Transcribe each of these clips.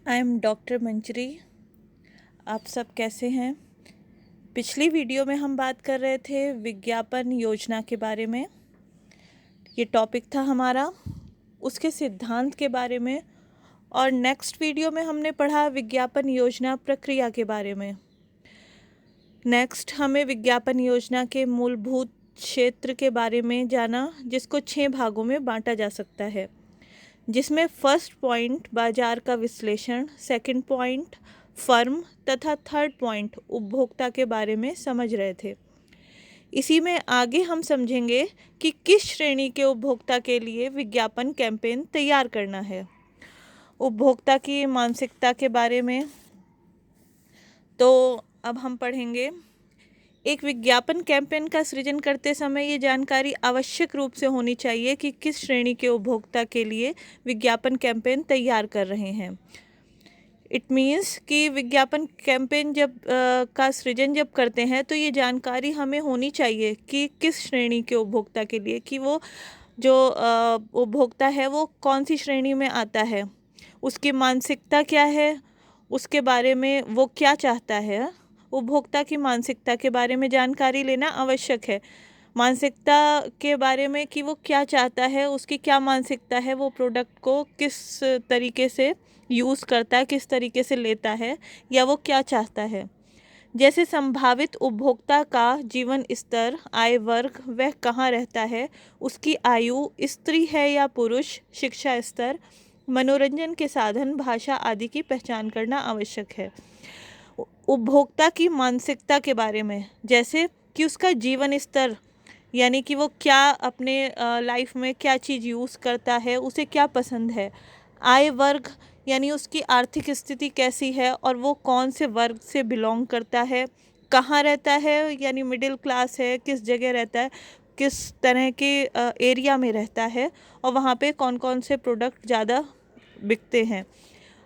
I am doctor मंजरी। आप सब कैसे हैं? पिछली वीडियो में हम बात कर रहे थे विज्ञापन योजना के बारे में। ये टॉपिक था हमारा, उसके सिद्धांत के बारे में। और नेक्स्ट वीडियो में हमने पढ़ा विज्ञापन योजना प्रक्रिया के बारे में। नेक्स्ट हमें विज्ञापन योजना के मूलभूत क्षेत्र के बारे में जाना, जिसको 6 भागों में बांटा जा सकता है, जिसमें फर्स्ट पॉइंट बाजार का विश्लेषण, सेकंड पॉइंट फर्म तथा थर्ड पॉइंट उपभोक्ता के बारे में समझ रहे थे। इसी में आगे हम समझेंगे कि किस श्रेणी के उपभोक्ता के लिए विज्ञापन कैंपेन तैयार करना है। उपभोक्ता की मानसिकता के बारे में तो अब हम पढ़ेंगे। एक विज्ञापन कैंपेन का सृजन करते समय ये जानकारी आवश्यक रूप से होनी चाहिए कि किस श्रेणी के उपभोक्ता के लिए विज्ञापन कैंपेन तैयार कर रहे हैं। इट मीन्स कि विज्ञापन कैंपेन का सृजन जब करते हैं तो ये जानकारी हमें होनी चाहिए कि किस श्रेणी के उपभोक्ता के लिए, कि वो जो उपभोक्ता है वो कौन सी श्रेणी में आता है, उसकी मानसिकता क्या है, उसके बारे में वो क्या चाहता है। उपभोक्ता की मानसिकता के बारे में जानकारी लेना आवश्यक है। मानसिकता के बारे में कि वो क्या चाहता है, उसकी क्या मानसिकता है, वो प्रोडक्ट को किस तरीके से यूज़ करता है, किस तरीके से लेता है, या वो क्या चाहता है। जैसे संभावित उपभोक्ता का जीवन स्तर, आय वर्ग, वह कहाँ रहता है, उसकी आयु, स्त्री है या पुरुष, शिक्षा स्तर, मनोरंजन के साधन, भाषा आदि की पहचान करना आवश्यक है। उपभोक्ता की मानसिकता के बारे में, जैसे कि उसका जीवन स्तर, यानी कि वो क्या अपने लाइफ में क्या चीज़ यूज़ करता है, उसे क्या पसंद है। आय वर्ग, यानी उसकी आर्थिक स्थिति कैसी है और वो कौन से वर्ग से बिलोंग करता है। कहाँ रहता है, यानी मिडिल क्लास है, किस जगह रहता है, किस तरह के एरिया में रहता है, और वहाँ पे कौन कौन से प्रोडक्ट ज़्यादा बिकते हैं।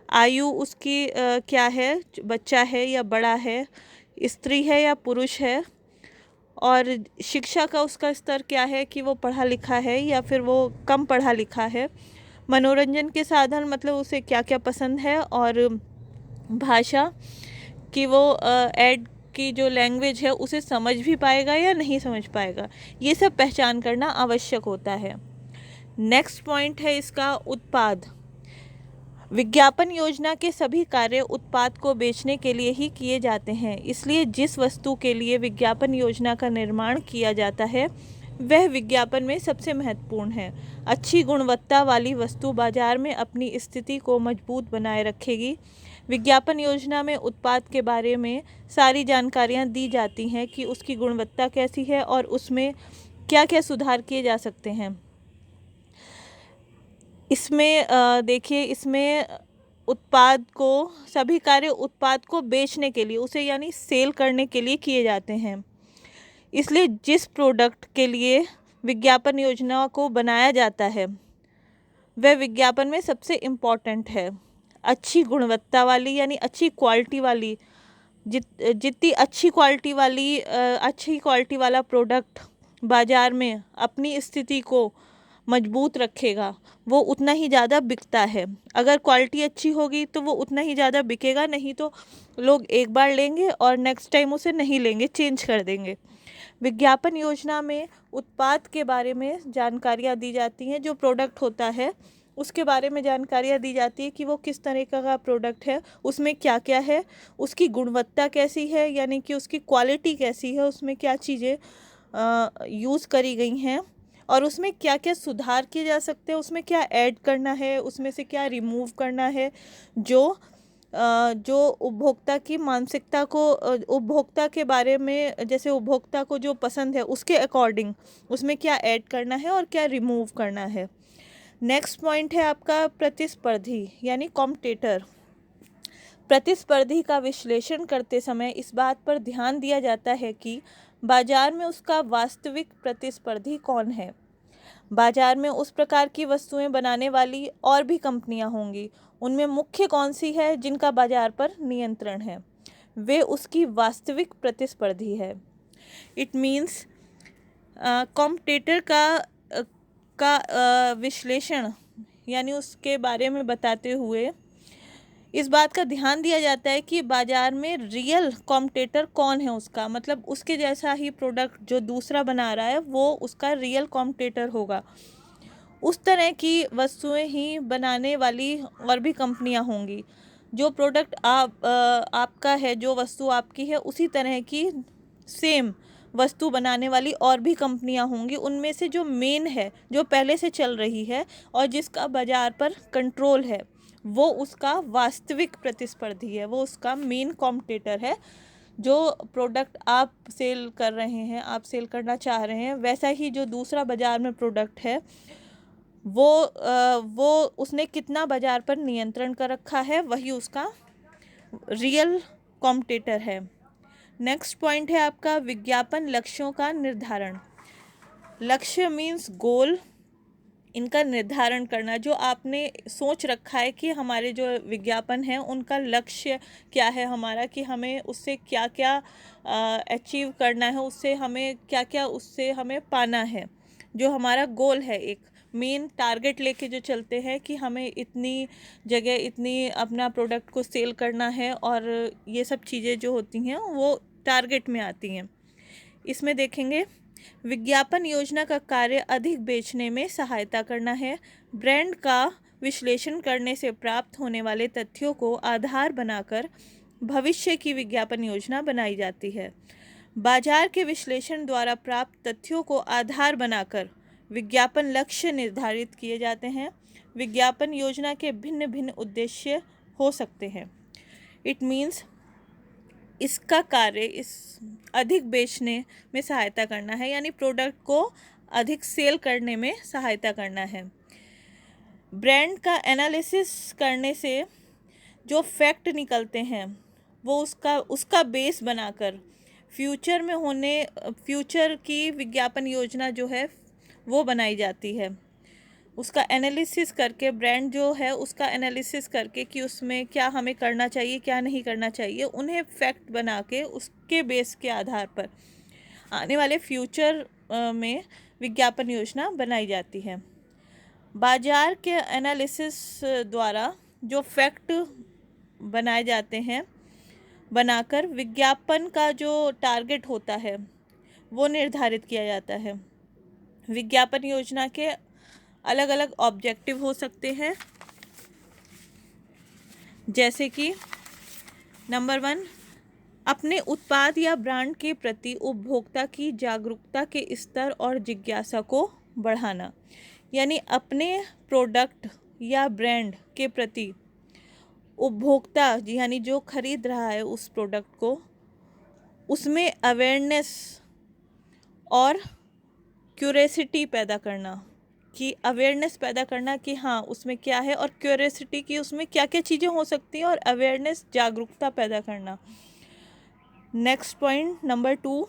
आयु उसकी क्या है, बच्चा है या बड़ा है, स्त्री है या पुरुष है, और शिक्षा का उसका स्तर क्या है, कि वो पढ़ा लिखा है या फिर वो कम पढ़ा लिखा है। मनोरंजन के साधन, मतलब उसे क्या क्या पसंद है। और भाषा, कि वो ऐड की जो लैंग्वेज है उसे समझ भी पाएगा या नहीं समझ पाएगा। ये सब पहचान करना आवश्यक होता है। नेक्स्ट पॉइंट है इसका उत्पाद। विज्ञापन योजना के सभी कार्य उत्पाद को बेचने के लिए ही किए जाते हैं, इसलिए जिस वस्तु के लिए विज्ञापन योजना का निर्माण किया जाता है वह विज्ञापन में सबसे महत्वपूर्ण है। अच्छी गुणवत्ता वाली वस्तु बाजार में अपनी स्थिति को मजबूत बनाए रखेगी। विज्ञापन योजना में उत्पाद के बारे में सारी जानकारियाँ दी जाती हैं कि उसकी गुणवत्ता कैसी है और उसमें क्या क्या सुधार किए जा सकते हैं। इसमें देखिए, इसमें उत्पाद को, सभी कार्य उत्पाद को बेचने के लिए, उसे यानी सेल करने के लिए किए जाते हैं। इसलिए जिस प्रोडक्ट के लिए विज्ञापन योजना को बनाया जाता है वह विज्ञापन में सबसे इम्पॉर्टेंट है। अच्छी गुणवत्ता वाली, यानी अच्छी क्वालिटी वाली, जितनी अच्छी क्वालिटी वाला प्रोडक्ट बाज़ार में अपनी स्थिति को मजबूत रखेगा वो उतना ही ज़्यादा बिकता है। अगर क्वालिटी अच्छी होगी तो वो उतना ही ज़्यादा बिकेगा, नहीं तो लोग एक बार लेंगे और नेक्स्ट टाइम उसे नहीं लेंगे, चेंज कर देंगे। विज्ञापन योजना में उत्पाद के बारे में जानकारियाँ दी जाती हैं। जो प्रोडक्ट होता है उसके बारे में जानकारियाँ दी जाती है कि वो किस तरह का प्रोडक्ट है, उसमें क्या क्या है, उसकी गुणवत्ता कैसी है, यानी कि उसकी क्वालिटी कैसी है, उसमें क्या चीज़ें यूज़ करी गई हैं और उसमें क्या क्या सुधार किए जा सकते हैं, उसमें क्या ऐड करना है, उसमें से क्या रिमूव करना है। जो उपभोक्ता की मानसिकता को, उपभोक्ता के बारे में, जैसे उपभोक्ता को जो पसंद है उसके अकॉर्डिंग उसमें क्या ऐड करना है और क्या रिमूव करना है। नेक्स्ट पॉइंट है आपका प्रतिस्पर्धी, यानी कॉम्पिटिटर। प्रतिस्पर्धी का विश्लेषण करते समय इस बात पर ध्यान दिया जाता है कि बाजार में उसका वास्तविक प्रतिस्पर्धी कौन है। बाजार में उस प्रकार की वस्तुएं बनाने वाली और भी कंपनियां होंगी, उनमें मुख्य कौन सी है जिनका बाजार पर नियंत्रण है, वे उसकी वास्तविक प्रतिस्पर्धी है। इट मीन्स कॉम्पिटिटर का विश्लेषण, यानी उसके बारे में बताते हुए इस बात का ध्यान दिया जाता है कि बाज़ार में रियल कॉम्पिटिटर कौन है उसका, मतलब उसके जैसा ही प्रोडक्ट जो दूसरा बना रहा है वो उसका रियल कॉम्पिटिटर होगा। उस तरह की वस्तुएं ही बनाने वाली और भी कंपनियां होंगी। जो प्रोडक्ट आपका है, जो वस्तु आपकी है, उसी तरह की सेम वस्तु बनाने वाली और भी कंपनियां होंगी। उनमें से जो मेन है, जो पहले से चल रही है और जिसका बाज़ार पर कंट्रोल है, वो उसका वास्तविक प्रतिस्पर्धी है, वो उसका मेन कॉम्पिटिटर है। जो प्रोडक्ट आप सेल कर रहे हैं, आप सेल करना चाह रहे हैं, वैसा ही जो दूसरा बाज़ार में प्रोडक्ट है वो उसने कितना बाज़ार पर नियंत्रण कर रखा है, वही उसका रियल कॉम्पिटिटर है। नेक्स्ट पॉइंट है आपका विज्ञापन लक्ष्यों का निर्धारण। लक्ष्य मीन्स गोल, इनका निर्धारण करना। जो आपने सोच रखा है कि हमारे जो विज्ञापन है उनका लक्ष्य क्या है हमारा, कि हमें उससे क्या क्या अचीव करना है, उससे हमें क्या क्या उससे हमें पाना है। जो हमारा गोल है, एक मेन टारगेट लेके जो चलते हैं कि हमें इतनी जगह इतनी अपना प्रोडक्ट को सेल करना है, और ये सब चीज़ें जो होती हैं वो टारगेट में आती हैं। इसमें देखेंगे विज्ञापन योजना का कार्य अधिक बेचने में सहायता करना है। ब्रांड का विश्लेषण करने से प्राप्त होने वाले तथ्यों को आधार बनाकर भविष्य की विज्ञापन योजना बनाई जाती है। बाजार के विश्लेषण द्वारा प्राप्त तथ्यों को आधार बनाकर विज्ञापन लक्ष्य निर्धारित किए जाते हैं। विज्ञापन योजना के भिन्न भिन्न उद्देश्य हो सकते हैं। इट मीन्स इसका कार्य इस अधिक बेचने में सहायता करना है, यानी प्रोडक्ट को अधिक सेल करने में सहायता करना है। ब्रांड का एनालिसिस करने से जो फैक्ट निकलते हैं वो उसका बेस बनाकर फ्यूचर की विज्ञापन योजना जो है वो बनाई जाती है। उसका एनालिसिस करके, ब्रांड जो है उसका एनालिसिस करके कि उसमें क्या हमें करना चाहिए, क्या नहीं करना चाहिए, उन्हें फैक्ट बना के उसके बेस के आधार पर आने वाले फ्यूचर में विज्ञापन योजना बनाई जाती है। बाजार के एनालिसिस द्वारा जो फैक्ट बनाए जाते हैं, बनाकर विज्ञापन का जो टारगेट होता है वो निर्धारित किया जाता है। विज्ञापन योजना के अलग अलग ऑब्जेक्टिव हो सकते हैं, जैसे कि नंबर 1, अपने उत्पाद या ब्रांड के प्रति उपभोक्ता की जागरूकता के स्तर और जिज्ञासा को बढ़ाना। यानी अपने प्रोडक्ट या ब्रांड के प्रति उपभोक्ता यानी जो खरीद रहा है उस प्रोडक्ट को, उसमें अवेयरनेस और क्यूरियोसिटी पैदा करना, कि अवेयरनेस पैदा करना कि हाँ उसमें क्या है, और क्यूरियोसिटी कि उसमें क्या क्या चीज़ें हो सकती हैं, और अवेयरनेस, जागरूकता पैदा करना। नेक्स्ट पॉइंट नंबर 2,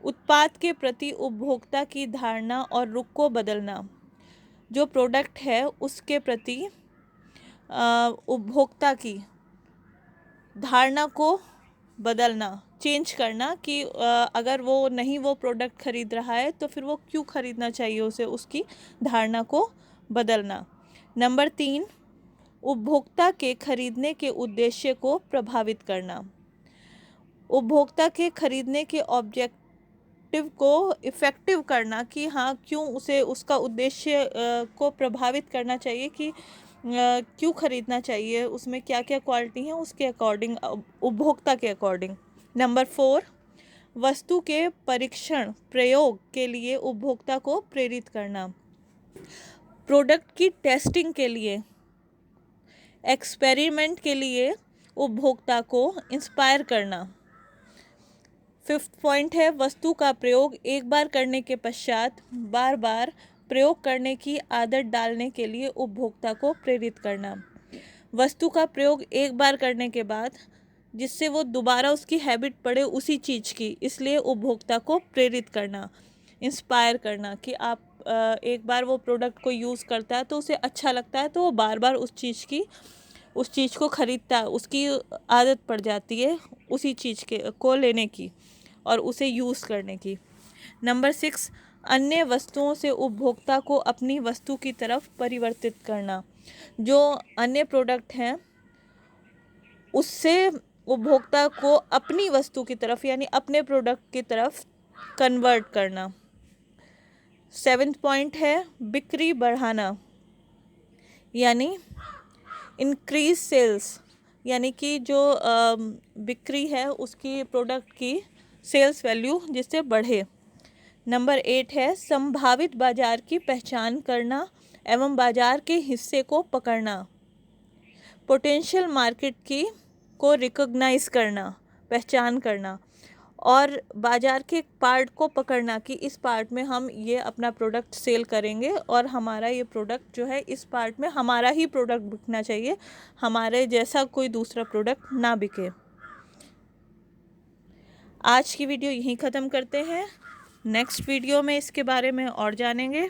उत्पाद के प्रति उपभोक्ता की धारणा और रुख को बदलना। जो प्रोडक्ट है उसके प्रति उपभोक्ता की धारणा को बदलना, चेंज करना, कि अगर वो प्रोडक्ट खरीद रहा है तो फिर वो क्यों खरीदना चाहिए उसे, उसकी धारणा को बदलना। नंबर 3, उपभोक्ता के खरीदने के उद्देश्य को प्रभावित करना। उपभोक्ता के खरीदने के ऑब्जेक्टिव को इफ़ेक्टिव करना, कि हाँ क्यों उसे उसका उद्देश्य को प्रभावित करना चाहिए, कि क्यों खरीदना चाहिए, उसमें क्या क्या क्वालिटी है उसके अकॉर्डिंग, उपभोक्ता के अकॉर्डिंग। नंबर 4, वस्तु के परीक्षण प्रयोग के लिए उपभोक्ता को प्रेरित करना। प्रोडक्ट की टेस्टिंग के लिए, एक्सपेरिमेंट के लिए उपभोक्ता को इंस्पायर करना। 5th पॉइंट है वस्तु का प्रयोग एक बार करने के पश्चात बार बार प्रयोग करने की आदत डालने के लिए उपभोक्ता को प्रेरित करना। वस्तु का प्रयोग एक बार करने के बाद जिससे वो दोबारा उसकी हैबिट पड़े उसी चीज़ की, इसलिए उपभोक्ता को प्रेरित करना, इंस्पायर करना, कि आप एक बार वो प्रोडक्ट को यूज़ करता है तो उसे अच्छा लगता है तो वो बार बार उस चीज़ को ख़रीदता है, उसकी आदत पड़ जाती है उसी चीज़ को लेने की और उसे यूज़ करने की। नंबर 6, अन्य वस्तुओं से उपभोक्ता को अपनी वस्तु की तरफ परिवर्तित करना। जो अन्य प्रोडक्ट हैं उससे उपभोक्ता को अपनी वस्तु की तरफ यानी अपने प्रोडक्ट की तरफ कन्वर्ट करना। 7th पॉइंट है बिक्री बढ़ाना, यानी इंक्रीज सेल्स, यानी कि जो बिक्री है उसकी प्रोडक्ट की सेल्स वैल्यू जिससे बढ़े। नंबर 8 है संभावित बाजार की पहचान करना एवं बाजार के हिस्से को पकड़ना। पोटेंशियल मार्केट की को रिकॉग्नाइज करना, पहचान करना, और बाजार के पार्ट को पकड़ना कि इस पार्ट में हम ये अपना प्रोडक्ट सेल करेंगे और हमारा ये प्रोडक्ट जो है इस पार्ट में हमारा ही प्रोडक्ट बिकना चाहिए, हमारे जैसा कोई दूसरा प्रोडक्ट ना बिके। आज की वीडियो यहीं ख़त्म करते हैं। नेक्स्ट वीडियो में इसके बारे में और जानेंगे।